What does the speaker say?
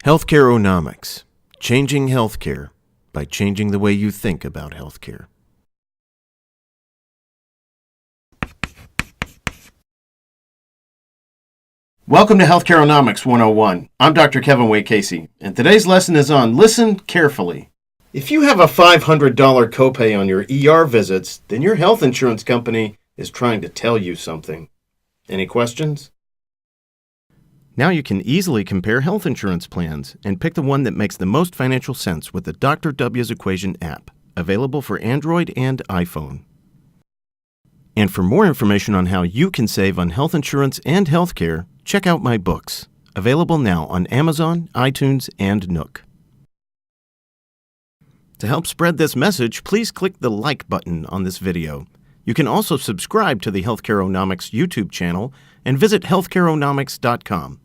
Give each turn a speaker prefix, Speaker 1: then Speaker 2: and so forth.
Speaker 1: HEALTHCAREONOMICS, changing healthcare by changing the way you think about healthcare. Welcome to HEALTHCAREONOMICS 101. I'm Dr. Kevin Wacasey, and today's lesson is on Listen Carefully. If you have a $500 copay on your ER visits, then your health insurance company is trying to tell you something. Any questions? Now you can easily compare health insurance plans and pick the one that makes the most financial sense with the Dr. W's Equation app, available for Android and iPhone. And for more information on how you can save on health insurance and healthcare, check out my books, available now on Amazon, iTunes, and Nook. To help spread this message, please click the like button on this video. You can also subscribe to the HealthCareOnomics YouTube channel and visit healthcareonomics.com.